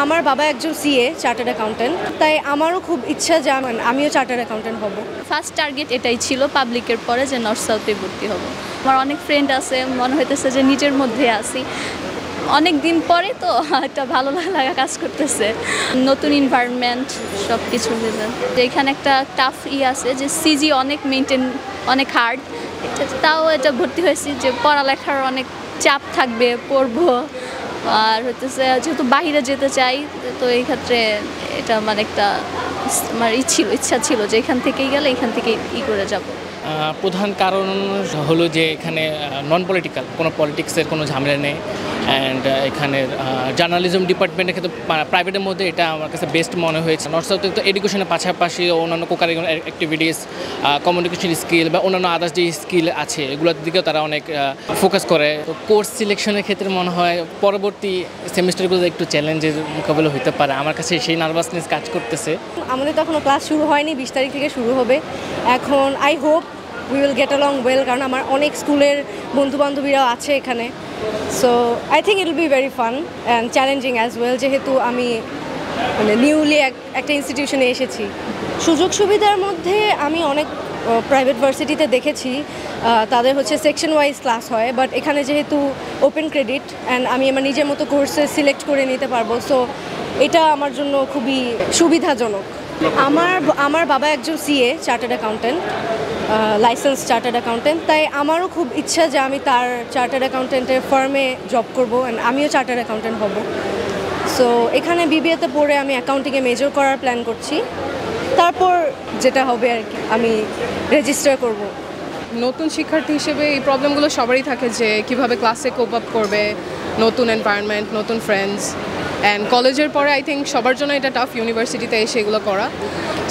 আমার বাবা একজন সিএ চার্টার্ড অ্যাকাউন্টেন্ট, তাই আমারও খুব ইচ্ছা যে আমিও চার্টার্ড অ্যাকাউন্টেন্ট হব। ফার্স্ট টার্গেট এটাই ছিল পাবলিকের পরে যে নর্থ সাউথে ভর্তি হব। আমার অনেক ফ্রেন্ড আছে, মনে হইতেছে যে নিজের মধ্যে আছি। অনেক দিন পরে তো একটা ভালো লাগা কাজ করতেছে, নতুন এনভায়রনমেন্ট সব কিছু মিলে। এখানে একটা টাফ আছে যে সিজি অনেক মেনটেন, অনেক হার্ড। তাও এটা ভর্তি হয়েছি যে পড়ালেখার অনেক চাপ থাকবে, পড়বো। আর হচ্ছে যেহেতু বাইরে যেতে চাই, তো এই ক্ষেত্রে এটা আমার একটা আমার ইচ্ছা ছিল যে এখান থেকেই গেলে এখান থেকেই করে যাব। প্রধান কারণ হলো যে এখানে নন পলিটিক্যাল, কোনো পলিটিক্সের কোনো ঝামেলা নেই। অ্যান্ড এখানের জার্নালিজম ডিপার্টমেন্টের ক্ষেত্রে প্রাইভেটের মধ্যে এটা আমার কাছে বেস্ট মনে হয়েছে। নর্থ সাউথে তো এডুকেশনের পাশাপাশি অন্যান্য কোকারিকুলার অ্যাক্টিভিটিস, কমিউনিকেশন স্কিল বা অন্যান্য আদার্স যে স্কিল আছে এগুলোর দিকেও তারা অনেক ফোকাস করে। তো কোর্স সিলেকশনের ক্ষেত্রে মনে হয় পরবর্তী সেমিস্টারগুলো একটু চ্যালেঞ্জের মোকাবিলা হতে পারে। আমার কাছে সেই নার্ভাসনেস কাজ করতেছে। আমাদের তো এখনও ক্লাস শুরু হয়নি, 20 তারিখ থেকে শুরু হবে। এখন I hope we will get along well, কারণ আমার অনেক স্কুলের বন্ধুবান্ধবীরাও আছে এখানে। So I think it will be very fun and challenging as well, যেহেতু আমি নিউলি একটা ইনস্টিটিউশনে এসেছি। সুযোগ সুবিধার মধ্যে আমি অনেক প্রাইভেট ভার্সিটিতে দেখেছি তাদের হচ্ছে সেকশন ওয়াইজ ক্লাস হয়, বাট এখানে যেহেতু ওপেন ক্রেডিট অ্যান্ড আমি আমার নিজের মতো কোর্সে সিলেক্ট করে নিতে পারবো, সো এটা আমার জন্য খুবই সুবিধাজনক। আমার বাবা একজন CA chartered accountant, licence chartered accountant, তাই আমারও খুব ইচ্ছা যে আমি তার চার্টার্ড অ্যাকাউন্টেন্টের ফার্মে জব করবো অ্যান্ড আমিও চার্টার্ড অ্যাকাউন্টেন্ট হব। সো এখানে বিবিএতে পড়ে আমি অ্যাকাউন্টিংয়ে মেজর করার প্ল্যান করছি। তারপর যেটা হবে আর কি, আমি রেজিস্টার করব। নতুন শিক্ষার্থী হিসেবে এই প্রবলেমগুলো সবারই থাকে যে কিভাবে ক্লাসে কোপ আপ করবে, নতুন এনভায়রনমেন্ট, নতুন ফ্রেন্ডস। অ্যান্ড কলেজের পরে আই থিঙ্ক সবার জন্য এটা টাফ ইউনিভার্সিটিতে এসে এগুলো করা।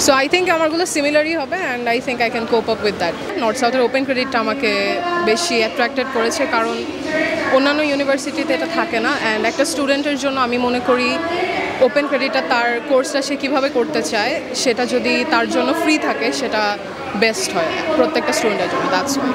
সো আই থিঙ্ক আমারগুলো সিমিলারই হবে and I think I can cope up with that. North সাউথের ওপেন ক্রেডিটটা আমাকে বেশি অ্যাট্রাক্টেড করেছে, কারণ অন্যান্য ইউনিভার্সিটিতে এটা থাকে না। অ্যান্ড একটা স্টুডেন্টের জন্য আমি মনে করি ওপেন ক্রেডিটটা তার কোর্সটা সে কীভাবে করতে চায় সেটা যদি তার জন্য ফ্রি থাকে সেটা বেস্ট হয় প্রত্যেকটা স্টুডেন্টের জন্য। That's why.